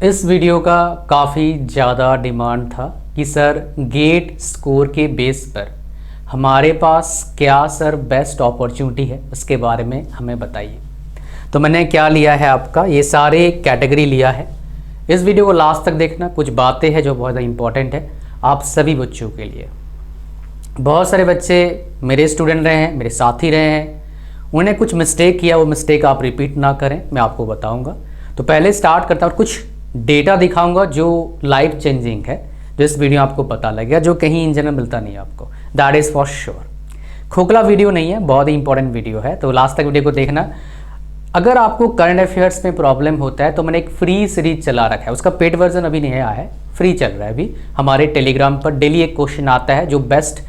इस वीडियो का काफ़ी ज़्यादा डिमांड था कि सर गेट स्कोर के बेस पर हमारे पास क्या सर बेस्ट अपॉर्चुनिटी है, उसके बारे में हमें बताइए। तो मैंने क्या लिया है, आपका ये सारे कैटेगरी लिया है। इस वीडियो को लास्ट तक देखना, कुछ बातें हैं जो बहुत ज़्यादा इंपॉर्टेंट है आप सभी बच्चों के लिए। बहुत सारे बच्चे मेरे स्टूडेंट रहे हैं, मेरे साथी रहे हैं, उन्हें कुछ मिस्टेक किया, वो मिस्टेक आप रिपीट ना करें, मैं आपको बताऊंगा। तो पहले स्टार्ट करता हूँ, कुछ डेटा दिखाऊंगा जो लाइफ चेंजिंग है, जो इस वीडियो आपको पता लगेगा, जो कहीं इन जनरल मिलता नहीं है आपको, दैट इज़ फॉर श्योर। खोखला वीडियो नहीं है, बहुत ही इंपॉर्टेंट वीडियो है, तो लास्ट तक वीडियो को देखना। अगर आपको करंट अफेयर्स में प्रॉब्लम होता है तो मैंने एक फ्री सीरीज चला रखा है, उसका पेड वर्जन अभी नहीं आया है, फ्री चल रहा है अभी हमारे टेलीग्राम पर। डेली एक क्वेश्चन आता है जो बेस्ट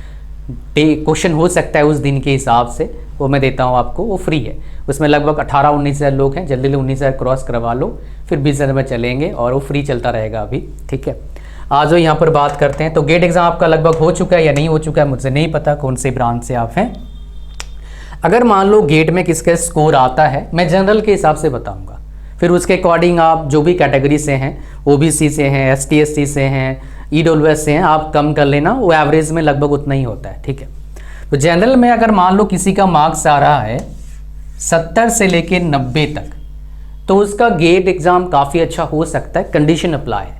क्वेश्चन हो सकता है उस दिन के हिसाब से, वो मैं देता हूँ आपको, वो फ्री है। उसमें लगभग 18-19 हज़ार लोग हैं, जल्दी 19 हज़ार क्रॉस करवा लो, फिर 20 हज़ार में चलेंगे और वो फ्री चलता रहेगा अभी, ठीक है। आज जो यहाँ पर बात करते हैं, तो गेट एग्जाम आपका लगभग हो चुका है या नहीं हो चुका है, मुझे नहीं पता कौन से ब्रांच से आप हैं। अगर मान लो गेट में किसका स्कोर आता है, मैं जनरल के हिसाब से बताऊँगा, फिर उसके अकॉर्डिंग आप जो भी कैटेगरी से हैं, OBC से हैं, ST SC से हैं, EWS से हैं, आप कम कर लेना, वो एवरेज में लगभग उतना ही होता है, ठीक है। तो जनरल में अगर मान लो किसी का मार्क्स आ रहा है 70 से लेके 90 तक, तो उसका गेट एग्ज़ाम काफ़ी अच्छा हो सकता है, कंडीशन अप्लाई है।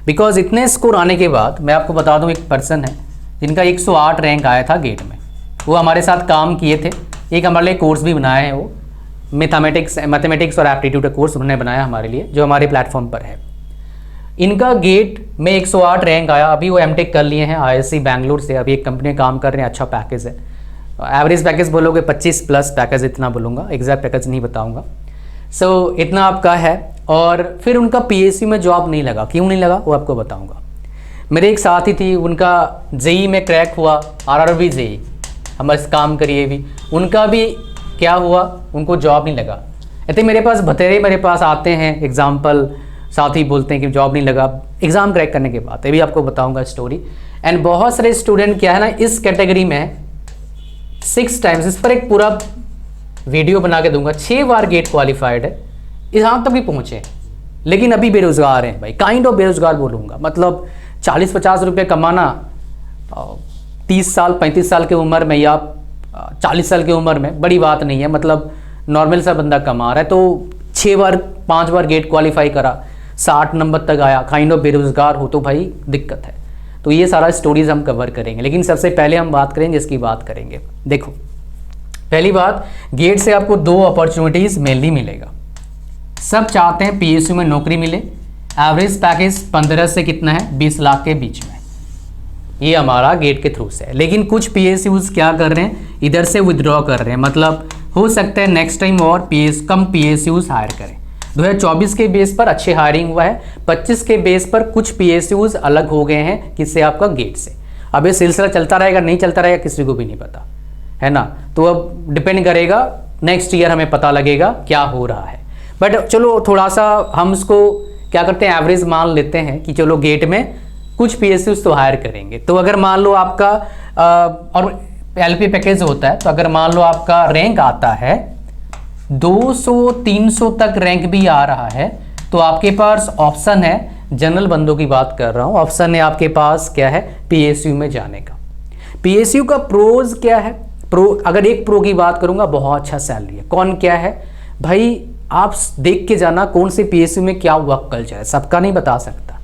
बिकॉज इतने स्कोर आने के बाद मैं आपको बता दूं, एक पर्सन है जिनका 108 रैंक आया था गेट में, वो हमारे साथ काम किए थे, एक हमारे लिए कोर्स भी बनाया है, वो मैथमेटिक्स और एप्टीट्यूड का कोर्स उन्होंने बनाया हमारे लिए, जो हमारे प्लेटफॉर्म पर है। इनका गेट में 108 रैंक आया, अभी वो MTech कर लिए हैं ISC बैंगलोर से, अभी एक कंपनी में काम कर रहे हैं, अच्छा पैकेज है, एवरेज पैकेज बोलोगे 25 प्लस पैकेज, इतना बोलूँगा, एग्जैक्ट पैकेज नहीं बताऊँगा। सो इतना आपका है। और फिर उनका PSU में जॉब नहीं लगा, क्यों नहीं लगा वो आपको बताऊँगा। मेरे एक साथी थी, उनका JEE में क्रैक हुआ, RRB JEE हमारे काम करिए भी, उनका भी क्या हुआ, उनको जॉब नहीं लगा। ऐसे मेरे पास बतेरे मेरे पास आते हैं एग्जाम्पल, साथ ही बोलते हैं कि जॉब नहीं लगा एग्ज़ाम क्रैक करने के बाद, ये भी आपको बताऊंगा स्टोरी। एंड बहुत सारे स्टूडेंट क्या है ना, इस कैटेगरी में 6 टाइम्स, इस पर एक पूरा वीडियो बना के दूंगा, 6 बार गेट क्वालिफाइड है, यहाँ तक भी पहुँचे, लेकिन अभी बेरोज़गार हैं भाई, काइंड ऑफ बेरोज़गार बोलूँगा। मतलब 40-50 रुपये कमाना 30 साल 35 साल की उम्र में या 40 साल की उम्र में बड़ी बात नहीं है, मतलब नॉर्मल सा बंदा कमा रहा है। तो 5 बार गेट क्वालिफाई करा, 60 नंबर तक आया, काइंड ऑफ बेरोज़गार हो तो भाई दिक्कत है। तो ये सारा स्टोरीज हम कवर करेंगे, लेकिन सबसे पहले हम बात करेंगे इसकी बात करेंगे। देखो, पहली बात, गेट से आपको 2 अपॉर्चुनिटीज़ मेनली मिलेगा। सब चाहते हैं PSU में नौकरी मिले, एवरेज पैकेज 15 से कितना है, 20 लाख के बीच में, ये हमारा गेट के थ्रू से है। लेकिन कुछ PSUs क्या कर रहे हैं, इधर से विदड्रॉ कर रहे हैं, मतलब हो सकता है नेक्स्ट टाइम और कम PSUs हायर करें। 2024 के बेस पर अच्छे हायरिंग हुआ है, 25 के बेस पर कुछ PSUs अलग हो गए हैं, किससे, आपका गेट से। अब ये सिलसिला चलता रहेगा नहीं चलता रहेगा किसी को भी नहीं पता है ना, तो अब डिपेंड करेगा, नेक्स्ट ईयर हमें पता लगेगा क्या हो रहा है। बट चलो थोड़ा सा हम इसको क्या करते हैं, एवरेज मान लेते हैं कि चलो गेट में कुछ PSUs तो हायर करेंगे। तो अगर मान लो आपका और LP पैकेज होता है, तो अगर मान लो आपका रैंक आता है 200-300 तक रैंक भी आ रहा है, तो आपके पास ऑप्शन है, जनरल बंदों की बात कर रहा हूँ, ऑप्शन है आपके पास क्या है, PSU में जाने का। PSU का प्रोज क्या है, अगर एक प्रो की बात करूंगा, बहुत अच्छा सैलरी है। कौन क्या है भाई, आप देख के जाना कौन से PSU में क्या वर्क कल्चर है, सबका नहीं बता सकता।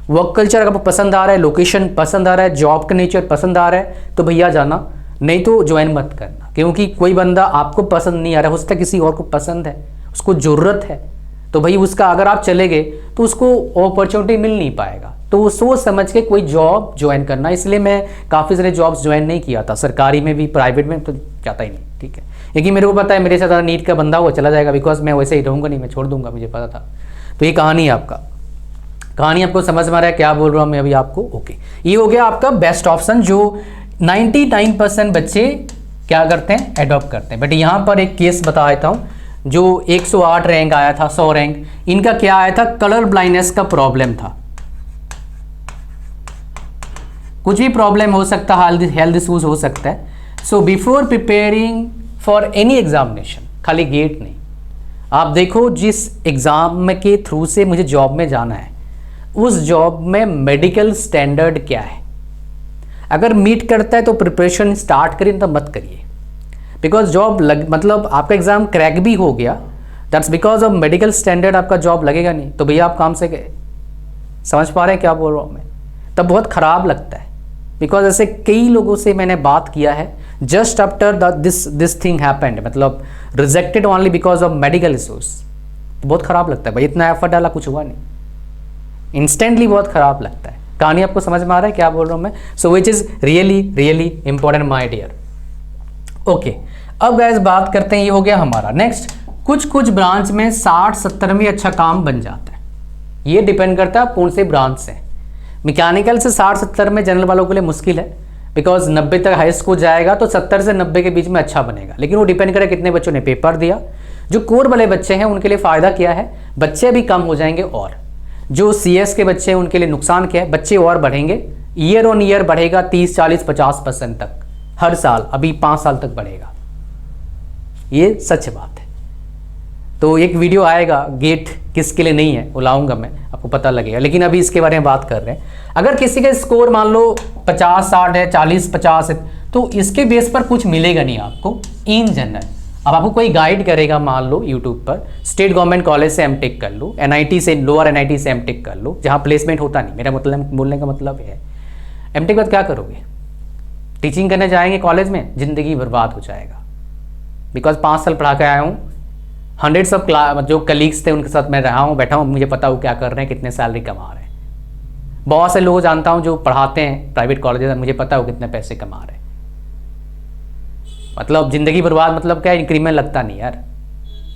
वर्क कल्चर अगर आपको पसंद आ रहा है, लोकेशन पसंद आ रहा है, जॉब का नेचर पसंद आ रहा है, तो भैया जाना, नहीं तो ज्वाइन मत करना। क्योंकि कोई बंदा आपको पसंद नहीं आ रहा है, हो सकता है किसी और को पसंद है, उसको ज़रूरत है, तो भाई उसका अगर आप चले गए तो उसको अपॉर्चुनिटी मिल नहीं पाएगा। तो वो सोच समझ के कोई जॉब ज्वाइन करना। इसलिए मैं काफ़ी सारे जॉब्स ज्वाइन नहीं किया था, सरकारी में भी प्राइवेट में तो जाता ही नहीं, ठीक है। क्योंकि मेरे को पता है मेरे से ज़्यादा नीट का बंदा वो चला जाएगा, बिकॉज मैं वैसे ही रहूँगा नहीं, मैं छोड़ दूंगा, मुझे पता था। तो ये कहानी है आपका, कहानी आपको समझ में आ रहा है क्या बोल रहा हूँ मैं अभी आपको, ओके। ये हो गया आपका बेस्ट ऑप्शन, जो 99% बच्चे क्या करते हैं, एडॉप्ट करते हैं। बट यहाँ पर एक केस बता देता हूँ, जो 108 रैंक आया था, 100 रैंक, इनका क्या आया था, कलर ब्लाइंडनेस का प्रॉब्लम था। कुछ भी प्रॉब्लम हो सकता है, हेल्थ इशूज हो सकता है। So before preparing for any examination, खाली गेट नहीं, आप देखो जिस एग्ज़ाम के थ्रू से मुझे जॉब में जाना है उस जॉब में मेडिकल स्टैंडर्ड क्या है, अगर मीट करता है तो प्रिपरेशन स्टार्ट करिए, तब मत करिए। बिकॉज जॉब मतलब आपका एग्ज़ाम क्रैक भी हो गया, that's because of medical standard, आपका जॉब लगेगा नहीं तो भैया आप काम से गए। समझ पा रहे हैं क्या बोल रहा हूँ मैं? तब बहुत ख़राब लगता है। बिकॉज ऐसे कई लोगों से मैंने बात किया है just after this thing happened, मतलब rejected only because of medical issues. बहुत ख़राब लगता है भाई, इतना एफर्ट डाला कुछ हुआ नहीं, इंस्टेंटली बहुत ख़राब लगता है। कहानी आपको समझ में आ रहा है क्या बोल रहा हूँ मैं? So which is really really important my dear. Okay, अब गाइस बात करते हैं, ये हो गया हमारा। नेक्स्ट, कुछ ब्रांच में 60-70 में अच्छा काम बन जाता है। ये डिपेंड करता है कौन से ब्रांच से। मैकेनिकल से 60-70 में जनरल वालों के लिए मुश्किल है, बिकॉज 90 तक हाई स्कूल जाएगा तो 70 से 90 के बीच में अच्छा बनेगा, लेकिन वो डिपेंड करेगा कितने बच्चों ने पेपर दिया। जो कोर वाले बच्चे हैं उनके लिए फ़ायदा क्या है, बच्चे भी कम हो जाएंगे, और जो CS के बच्चे हैं उनके लिए नुकसान क्या है, बच्चे और बढ़ेंगे, ईयर ऑन ईयर बढ़ेगा 30, 40, 50% तक हर साल, अभी 5 साल तक बढ़ेगा। ये सच बात है। तो एक वीडियो आएगा गेट किसके लिए नहीं है, वो लाऊंगा मैं, आपको पता लगेगा, लेकिन अभी इसके बारे में बात कर रहे हैं। अगर किसी का स्कोर मान लो 50-60 है, 40-50 है, तो इसके बेस पर कुछ मिलेगा नहीं आपको इन जनरल। अब आपको कोई गाइड करेगा, मान लो यूट्यूब पर स्टेट गवर्नमेंट कॉलेज से एमटेक कर लो, NIT से, लोअर NIT से एमटेक कर लो, जहाँ प्लेसमेंट होता नहीं। मेरा मतलब बोलने का मतलब है एमटेक बाद क्या करोगे, टीचिंग करने जाएंगे कॉलेज में, ज़िंदगी बर्बाद हो जाएगा। बिकॉज 5 साल पढ़ा के आया हूँ, हंड्रेड्स ऑफ जो कलीग्स थे उनके साथ मैं रहा हूँ, बैठा हूँ, मुझे पता हो क्या कर रहे हैं, कितने सैलरी कमा रहे हैं। बहुत से लोग जानता हूँ जो पढ़ाते हैं प्राइवेट कॉलेज में, मुझे पता हो कितने पैसे कमा रहे हैं। मतलब ज़िंदगी बर्बाद मतलब क्या, इंक्रीमेंट लगता नहीं यार।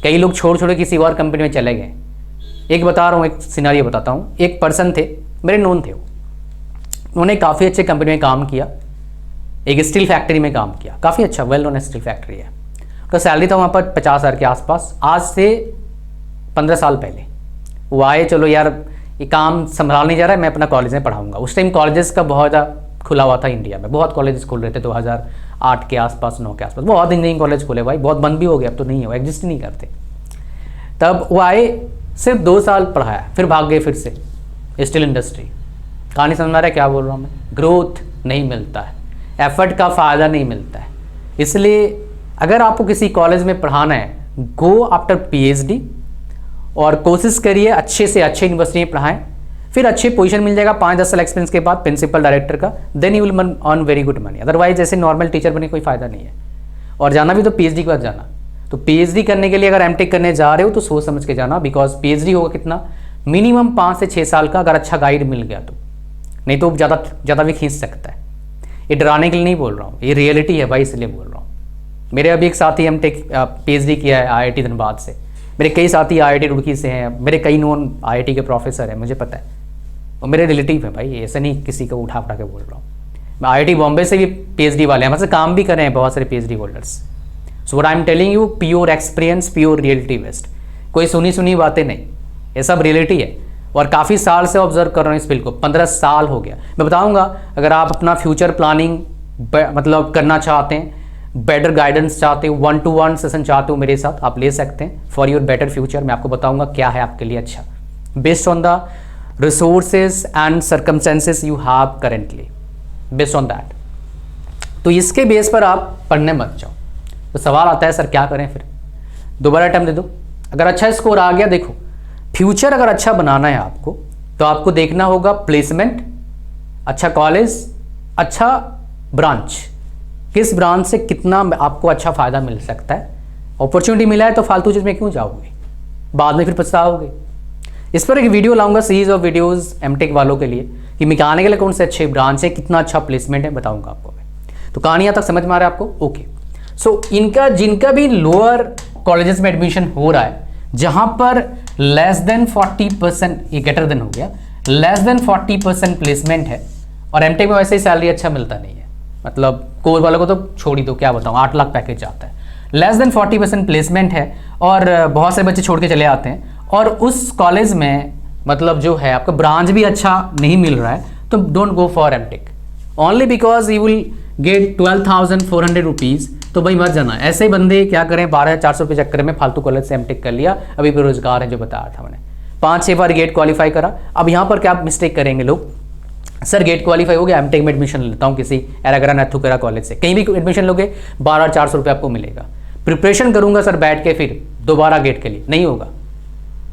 कई लोग छोड़ किसी और कंपनी में चले गए। एक बता रहा हूँ, एक सिनारियो बताता हूँ। एक पर्सन थे, मेरे नोन थे, उन्होंने काफ़ी अच्छे कंपनी में काम किया, एक स्टील फैक्ट्री में काम किया, काफ़ी अच्छा वेल नोन स्टील फैक्ट्री है। तो सैलरी था वहाँ पर 50,000 के आसपास। आज से 15 साल पहले वो आए, चलो यार ये काम संभाल नहीं जा रहा है, मैं अपना कॉलेज में पढ़ाऊँगा। उस टाइम कॉलेजेस का बहुत ज़्यादा खुला हुआ था इंडिया में, बहुत कॉलेजेस खुल रहे थे 2008 के आसपास, 9 के आसपास बहुत इंजीनियरिंग कॉलेज खुले भाई, बहुत बंद भी हो गए, अब तो नहीं हो, एग्जिस्ट नहीं करते। तब वो आए, सिर्फ 2 साल पढ़ाया, फिर भाग गए फिर से स्टील इंडस्ट्री। कहानी समझ आ रहा है क्या बोल रहा हूँ मैं? ग्रोथ नहीं मिलता है, एफर्ट का फ़ायदा नहीं मिलता है। इसलिए अगर आपको किसी कॉलेज में पढ़ाना है, गो आफ्टर PhD और कोशिश करिए अच्छे से अच्छे यूनिवर्सिटी में पढ़ाएं, फिर अच्छी पोजीशन मिल जाएगा 5-10 साल एक्सपीरियंस के बाद प्रिंसिपल डायरेक्टर का, then you will earn very good money. Otherwise ऐसे नॉर्मल टीचर बनने कोई फ़ायदा नहीं है। और जाना भी तो PhD के बाद जाना, तो PhD करने के लिए अगर MTech करने जा रहे हो तो सोच समझ के जाना, बिकॉज PhD होगा कितना, मिनिमम 5 से 6 साल का, अगर अच्छा गाइड मिल गया तो, नहीं तो ज़्यादा भी खींच सकता है। ये डराने के लिए नहीं बोल रहा हूँ, ये रियलिटी है भाई, इसलिए बोल रहा हूँ। मेरे अभी एक साथी MTech PhD किया है IIT धनबाद से, मेरे कई साथी IIT रुड़की से हैं, मेरे कई नॉन IIT के प्रोफेसर हैं, मुझे पता है, और मेरे रिलेटिव हैं भाई, ऐसा नहीं किसी को उठा के बोल रहा हूँ। मैं IIT बॉम्बे से भी PhD वाले हैं, मतलब काम भी कर रहे हैं बहुत सारे PhD holders. So what I am telling you, pure experience, pure reality based, कोई सुनी बातें नहीं, ये सब रियलिटी है। और काफ़ी साल से ऑब्जर्व कर रहा हूँ इस फील्ड को, 15 साल हो गया। मैं बताऊँगा, अगर आप अपना फ्यूचर प्लानिंग मतलब करना चाहते हैं, बेटर गाइडेंस चाहते हो, 1-to-1 सेशन चाहते हो मेरे साथ, आप ले सकते हैं फॉर योर बेटर फ्यूचर। मैं आपको बताऊंगा क्या है आपके लिए अच्छा, based on the resources and circumstances you have currently, based on that. तो इसके बेस पर आप पढ़ने मत जाओ। तो सवाल आता है सर क्या करें फिर? दोबारा अटेम्प्ट दे दो, अगर अच्छा स्कोर आ गया, देखो फ्यूचर अगर अच्छा बनाना है आपको, तो आपको देखना होगा प्लेसमेंट, अच्छा कॉलेज, अच्छा ब्रांच, किस ब्रांच से कितना आपको अच्छा फ़ायदा मिल सकता है। अपॉर्चुनिटी मिला है तो फालतू चीज़ में क्यों जाओगे, बाद में फिर पछताओगे। इस पर एक वीडियो लाऊंगा, सीरीज ऑफ वीडियोस MTech वालों के लिए, कि मैकेनिकल के लिए कौन से अच्छे ब्रांच है, कितना अच्छा प्लेसमेंट है, बताऊंगा आपको मैं। तो कहानियाँ तक समझ में आ रहा है आपको? ओके। सो इनका जिनका भी लोअर कॉलेजेस में एडमिशन हो रहा है, जहाँ पर लेस देन 40%, ये ग्रेटर देन हो गया, लेस देन 40% प्लेसमेंट है, और MTech में वैसे ही सैलरी अच्छा मिलता नहीं है, मतलब कोर वालों को तो छोड़ ही दो, क्या बताऊँ, 8 लाख पैकेज आता है, लेस देन 40% प्लेसमेंट है, और बहुत से बच्चे छोड़ के चले आते हैं, और उस कॉलेज में मतलब जो है आपका ब्रांच भी अच्छा नहीं मिल रहा है, तो don't go for MTech only because you will get 12,400 rupees तो भाई मत जाना। ऐसे ही बंदे क्या करें, 12,400 रुपये चक्कर में फालतू कॉलेज से एमटेक कर लिया, अभी बेरोजगार है, जो बताया था मैंने। 5-6 बार गेट क्वालिफाई करा। अब यहाँ पर क्या मिस्टेक करेंगे लोग, सर गेट क्वालिफाई हो गया, एमटेक में एडमिशन लेता हूँ किसी एरागरा नैथुकरा कॉलेज से, कहीं भी एडमिशन लोगे 12,400 रुपये आपको मिलेगा। प्रिपरेशन करूंगा सर बैठ के, फिर दोबारा गेट के लिए नहीं होगा,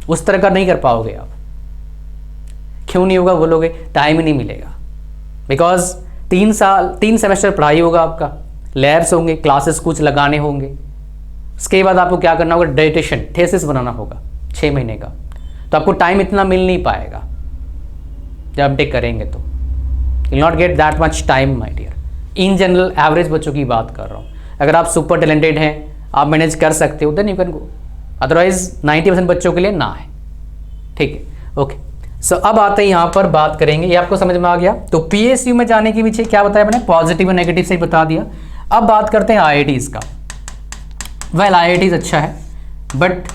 उस तरह का नहीं कर पाओगे आप। क्यों नहीं होगा बोलोगे, टाइम ही नहीं मिलेगा। बिकॉज 3 सेमेस्टर पढ़ाई होगा, आपका लैब्स होंगे, क्लासेस कुछ लगाने होंगे, उसके बाद आपको क्या करना होगा, डिसर्टेशन थीसिस बनाना होगा 6 महीने का, तो आपको टाइम इतना मिल नहीं पाएगा जब एमटेक करेंगे तो। You not get that much time my dear. In general average बच्चों की बात कर रहा हूँ। अगर आप सुपर टैलेंटेड हैं, आप मैनेज कर सकते हो, then you can go, otherwise 90% बच्चों के लिए ना है। ठीक है, ओके। सो अब आते हैं यहाँ पर बात करेंगे, ये आपको समझ में आ गया। तो पीएसयू में जाने के पीछे क्या बताया मैंने, पॉजिटिव और नेगेटिव से ही बता दिया। अब बात करते हैं आईआईटीज़ का। वेल आईआईटीज़ अच्छा है, बट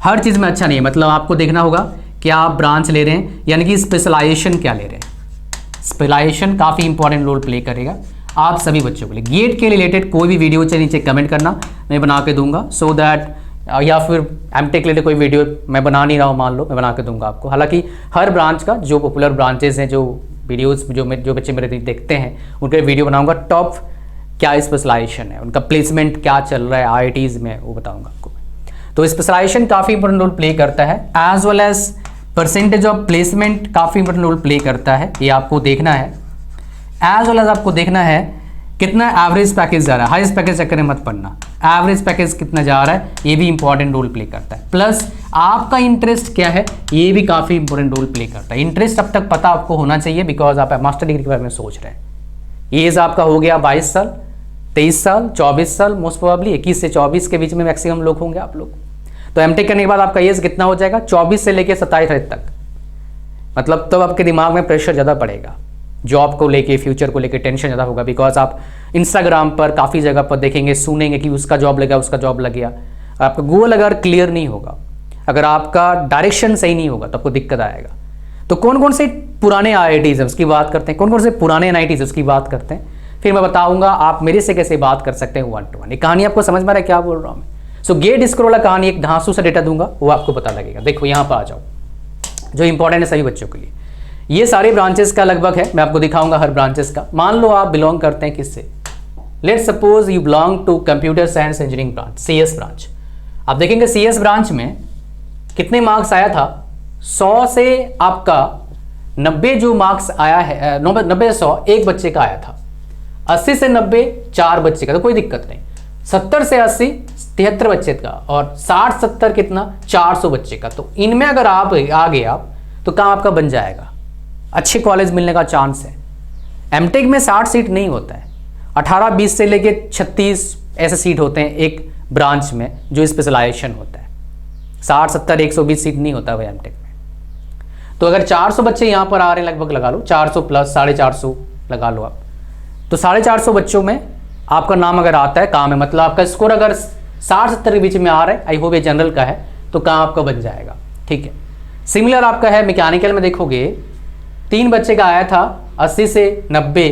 हर चीज़ में अच्छा नहीं है। मतलब आपको देखना होगा कि आप ब्रांच ले रहे हैं, यानी कि स्पेशलाइजेशन क्या ले रहे हैं। स्पेशलाइजेशन काफ़ी इंपॉर्टेंट रोल प्ले करेगा आप सभी बच्चों के लिए। गेट के रिलेटेड कोई भी वीडियो चाहिए नीचे कमेंट करना, मैं बना के दूंगा, सो दैट, या फिर एमटेक रिलेटेड कोई वीडियो मैं बना नहीं रहा हूँ, मान लो, मैं बना के दूंगा आपको। हालांकि हर ब्रांच का जो पॉपुलर ब्रांचेस हैं, जो वीडियोस जो बच्चे मेरे देखते हैं, उनके वीडियो बनाऊंगा। टॉप क्या स्पेशलाइजेशन है, उनका प्लेसमेंट क्या चल रहा है आईआईटीज़ में, वो बताऊंगा आपको। तो स्पेशलाइजेशन काफ़ी इंपॉर्टेंट रोल प्ले करता है, as well as percentage of placement काफ़ी इंपॉर्टेंट रोल प्ले करता है, ये आपको देखना है। एज वेल एज आपको देखना है कितना एवरेज पैकेज जा रहा है, हाईएस्ट पैकेज चक्कर में मत पड़ना, एवरेज पैकेज कितना जा रहा है ये भी इंपॉर्टेंट रोल प्ले करता है। प्लस आपका इंटरेस्ट क्या है, ये भी काफ़ी इंपॉर्टेंट रोल प्ले करता है। इंटरेस्ट अब तक पता आपको होना चाहिए, बिकॉज आप मास्टर डिग्री के बारे में सोच रहे हैं। एज आपका हो गया 22 साल, 23 साल, 24 साल, मोस्ट प्रोबेबली 21 से 24 के बीच में मैक्सिमम लोग होंगे आप लोग। तो एमटेक करने के बाद आपका एज कितना हो जाएगा, 24 से लेकर 27 तक। मतलब तब आपके दिमाग में प्रेशर ज़्यादा पड़ेगा, जॉब को लेके, फ्यूचर को लेके टेंशन ज़्यादा होगा। बिकॉज आप इंस्टाग्राम पर काफ़ी जगह पर देखेंगे, सुनेंगे कि उसका जॉब लगा, उसका जॉब लग गया। आपका गोल अगर क्लियर नहीं होगा, अगर आपका डायरेक्शन सही नहीं होगा, तो आपको दिक्कत आएगा। तो कौन कौन से पुराने आईआईटीज़ हैं उसकी बात करते हैं, कौन कौन से पुराने एनआईटीज़ उसकी बात करते हैं, फिर मैं बताऊंगा आप मेरे से कैसे बात कर सकते हैं 1 to 1। ये कहानी आपको समझ में आ रहा है क्या बोल रहा हूँ मैं। सो गेट स्कोर वाला कहानी एक धांसू सा डेटा दूंगा, वो आपको पता लगेगा। देखो यहाँ पर आ जाओ, जो इंपॉर्टेंट है सभी बच्चों के लिए। ये सारे ब्रांचेस का लगभग है, मैं आपको दिखाऊंगा हर ब्रांचेस का। मान लो आप बिलोंग करते हैं किससे, let's suppose you belong to computer science engineering branch, CS branch. आप देखेंगे सीएस ब्रांच में कितने मार्क्स आया था, 100 से आपका 90 जो मार्क्स आया है, 90 से 100 एक बच्चे का आया था, 80 से 90 4 बच्चे का, तो कोई दिक्कत नहीं। 70 से 80 73 बच्चे का, और 60-70 कितना 400 बच्चे का। तो इनमें अगर आप आ गए आप, तो काम आपका बन जाएगा, अच्छे कॉलेज मिलने का चांस है। एमटेक में 60 सीट नहीं होता है, 18-20 से लेके 36 ऐसे सीट होते हैं एक ब्रांच में, जो स्पेशलाइजेशन होता है। 60-70-120 सीट नहीं होता है भाई एमटेक में। तो अगर 400 बच्चे यहाँ पर आ रहे हैं, लगभग लगा लो 400 प्लस 450 लगा लो आप, तो 450 बच्चों में आपका नाम अगर आता है, काम है, मतलब आपका स्कोर अगर 60-70 के बीच में आ रहा है, आई होप ये जनरल का है, तो काम आपका बन जाएगा। ठीक है, सिमिलर आपका है मैकेनिकल में, देखोगे 3 बच्चे का आया था, 80 से 90,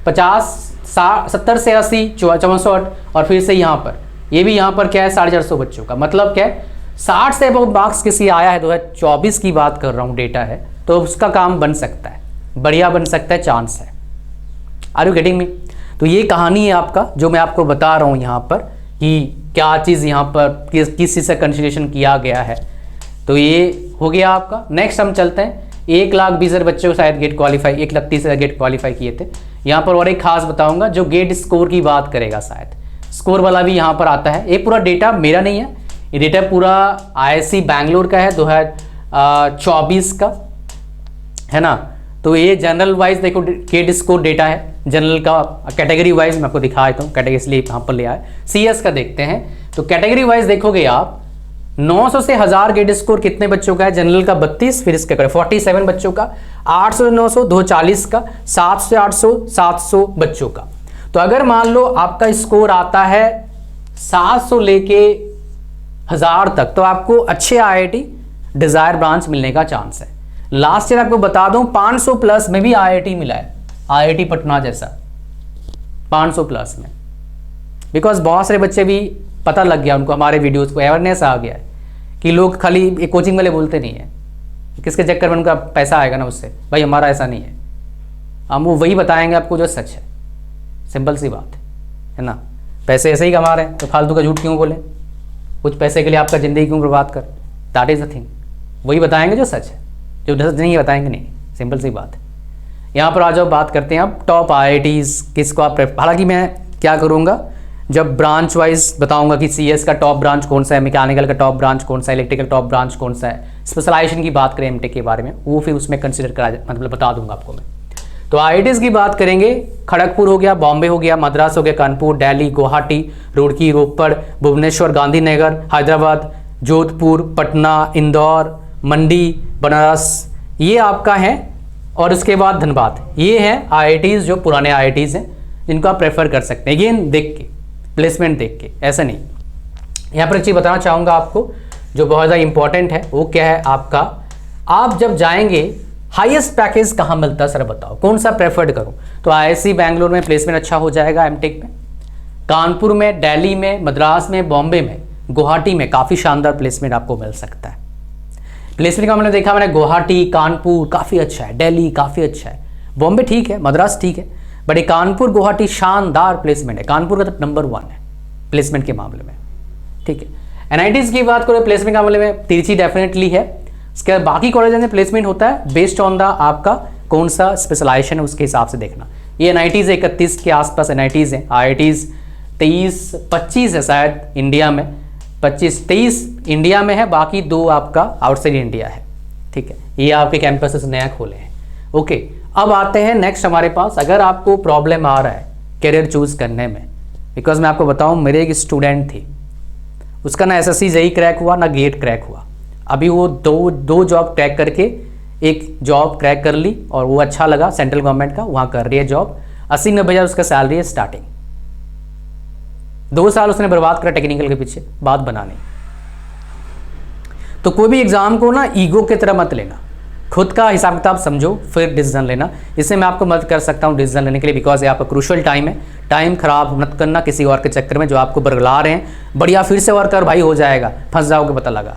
50, 70 से 80, 64, और फिर से यहाँ पर, ये भी यहाँ पर क्या है 450 बच्चों का। मतलब क्या है, 60 से अब मार्क्स किसी आया है, 2024 की बात कर रहा हूँ, डेटा है, तो उसका काम बन सकता है, बढ़िया बन सकता है, चांस है। Are you getting me? तो ये कहानी है आपका, जो मैं आपको बता रहा हूँ यहाँ पर कि क्या चीज़ यहाँ पर किस चीज़ से कंसिडरेशन किया गया है। तो ये हो गया आपका। नेक्स्ट हम चलते हैं, 1,20,000 बच्चे को शायद गेट क्वालिफाई, 1,30,000 गेट क्वालिफाई किए थे। यहाँ पर और एक खास बताऊंगा जो गेट स्कोर की बात करेगा, शायद स्कोर वाला भी यहाँ पर आता है। ये पूरा डेटा मेरा नहीं है, ये डेटा पूरा आईआईसी बैंगलोर का है, 2024 का है ना। तो ये जनरल वाइज देखो गेट स्कोर डेटा है, जनरल का कैटेगरी वाइज मैं आपको दिखा देता हूँ, कैटेगरी इसलिए यहाँ पर ले आए। सीएस का देखते हैं, तो कैटेगरी वाइज देखोगे आप 900 से 1000 गेट स्कोर कितने बच्चों का है, जनरल का 32, फिर इसके 47 बच्चों का, 800 से 900 240 का, 700 से 800 700 बच्चों का। तो अगर मान लो आपका स्कोर आता है 700 लेके 1000 तक, तो आपको अच्छे आईआईटी डिजायर ब्रांच मिलने का चांस है। लास्ट ईयर आपको बता दूं 500 प्लस में भी आईआईटी मिला है, आईआईटी पटना जैसा 500 प्लस में। बिकॉज बहुत सारे बच्चे भी पता लग गया उनको, हमारे वीडियोज़ को अवेयरनेस आ गया है कि लोग खाली एक कोचिंग वाले बोलते नहीं है, किसके चक्कर में उनका पैसा आएगा ना उससे। भाई हमारा ऐसा नहीं है, हम वो वही बताएंगे आपको जो सच है, सिंपल सी बात है ना। पैसे ऐसे ही कमा रहे हैं तो फालतू का झूठ क्यों बोले, कुछ पैसे के लिए आपका ज़िंदगी क्यों बर्बाद कर, दैट इज़ द थिंग। वही बताएंगे जो सच है, जो सच नहीं बताएंगे नहीं, सिंपल सी बात है। यहाँ पर आ जाओ, बात करते हैं अब टॉप IITs किसको आप हालांकि मैं क्या करूँगा, जब ब्रांच वाइज बताऊंगा कि CS का टॉप ब्रांच कौन सा है, मैकेनिकल का टॉप ब्रांच कौन सा है, इलेक्ट्रिकल टॉप ब्रांच कौन सा है, स्पेशलाइजेशन की बात करें MTech के बारे में, वो फिर उसमें कंसिडर करा मतलब बता दूंगा आपको मैं। तो IITs की बात करेंगे, खड़गपुर हो गया, बॉम्बे हो गया, मद्रास हो गया, कानपुर, दिल्ली, गुवाहाटी, रुड़की, रोपड़, भुवनेश्वर, गांधीनगर, हैदराबाद, जोधपुर, पटना, इंदौर, मंडी, बनारस, ये आपका है। और उसके बाद धनबाद, ये हैं IITs जो पुराने IITs हैं जिनको आप प्रेफर कर सकते हैं, अगेन देख के, प्लेसमेंट देख के, ऐसा नहीं। यहाँ पर एक चीज़ बताना चाहूँगा आपको जो बहुत ज़्यादा इंपॉर्टेंट है, वो क्या है आपका, आप जब जाएंगे हाईएस्ट पैकेज कहाँ मिलता है सर बताओ, कौन सा प्रेफर्ड करूँ। तो IISc बैंगलोर में प्लेसमेंट अच्छा हो जाएगा MTech में, कानपुर में, दिल्ली में, मद्रास में, बॉम्बे में, गुवाहाटी में काफ़ी शानदार प्लेसमेंट आपको मिल सकता है। प्लेसमेंट का मैंने देखा, मैंने गुवाहाटी, कानपुर काफ़ी अच्छा है, दिल्ली काफ़ी अच्छा है, बॉम्बे ठीक है, मद्रास ठीक है, बट ये कानपुर गुवाहाटी शानदार प्लेसमेंट है। कानपुर का तो नंबर 1 है प्लेसमेंट के मामले में, ठीक है। NITs की बात करें प्लेसमेंट के मामले में, तिरछी डेफिनेटली है। उसके बाद बाकी कॉलेज में प्लेसमेंट होता है बेस्ड ऑन द आपका कौन सा स्पेशलाइजेशन है, उसके हिसाब से देखना। ये NITs 31 के आसपास NITs हैं, IITs 23-25 है शायद इंडिया में, 25-23 इंडिया में है, बाकी 2 आपका आउटसाइड इंडिया है, ठीक है। ये आपके कैंपसेस नया खोले हैं, ओके। अब आते हैं नेक्स्ट हमारे पास, अगर आपको प्रॉब्लम आ रहा है करियर चूज़ करने में, बिकॉज मैं आपको बताऊं मेरे एक स्टूडेंट थी, उसका ना SSC JEE क्रैक हुआ ना गेट क्रैक हुआ, अभी वो दो जॉब क्रैक करके एक जॉब क्रैक कर ली और वो अच्छा लगा, सेंट्रल गवर्नमेंट का, वहाँ कर रही है जॉब, 80-90 हज़ार उसका सैलरी है स्टार्टिंग। 2 साल उसने बर्बाद करा टेक्निकल के पीछे, बात बनाने। तो कोई भी एग्जाम को ना ईगो की तरह मत लेना, खुद का हिसाब किताब समझो फिर डिसीजन लेना। इससे मैं आपको मदद कर सकता हूँ डिसीजन लेने के लिए, बिकॉज ये आपका क्रूशियल टाइम है। टाइम खराब मत करना किसी और के चक्कर में जो आपको बरगला रहे हैं, बढ़िया फिर से और कर भाई हो जाएगा, फंस जाओगे पता लगा,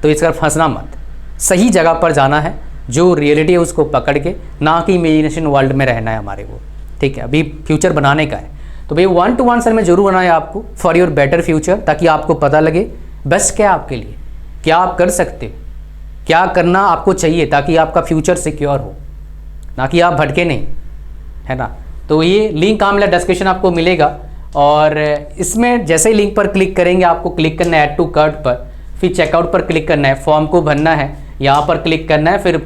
तो इस कर फंसना मत। सही जगह पर जाना है, जो रियलिटी है उसको पकड़ के, ना कि इमेजिनेशन वर्ल्ड में रहना है हमारे को, ठीक है। अभी फ्यूचर बनाने का है, तो भाई 1-to-1 सर में जरूर बनाए आपको फॉर योर बेटर फ्यूचर, ताकि आपको पता लगे बेस्ट क्या आपके लिए, क्या आप कर सकते हो, क्या करना आपको चाहिए, ताकि आपका फ्यूचर सिक्योर हो, ना कि आप भटके नहीं, है ना। तो ये लिंक काम मिला, डिस्क्रिप्शन आपको मिलेगा, और इसमें जैसे ही लिंक पर क्लिक करेंगे आपको क्लिक करना है ऐड टू कार्ट पर, फिर चेकआउट पर क्लिक करना है, फॉर्म को भरना है, यहाँ पर क्लिक करना है, फिर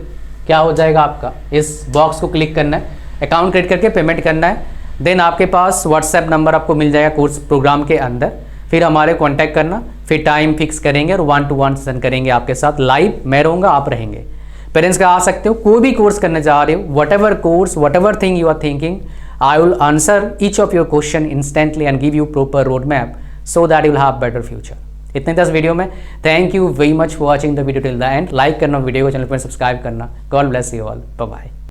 क्या हो जाएगा आपका इस बॉक्स को क्लिक करना है, अकाउंट क्रिएट करके पेमेंट करना है, देन आपके पास व्हाट्सएप नंबर आपको मिल जाएगा कोर्स प्रोग्राम के अंदर, फिर हमारे कांटेक्ट करना, फिर टाइम फिक्स करेंगे और 1-to-1 सेशन करेंगे आपके साथ लाइव, मैं रहूँगा आप रहेंगे। पेरेंट्स का आ सकते हो, कोई भी कोर्स करने जा रहे हो, whatever course, whatever thing you are thinking, I will answer each of your question instantly and give you proper road map so that you will have better future. इतने 10 video में, thank you very much for watching the video till the end. Like करना video को, channel पर subscribe करना। God bless you all, bye bye.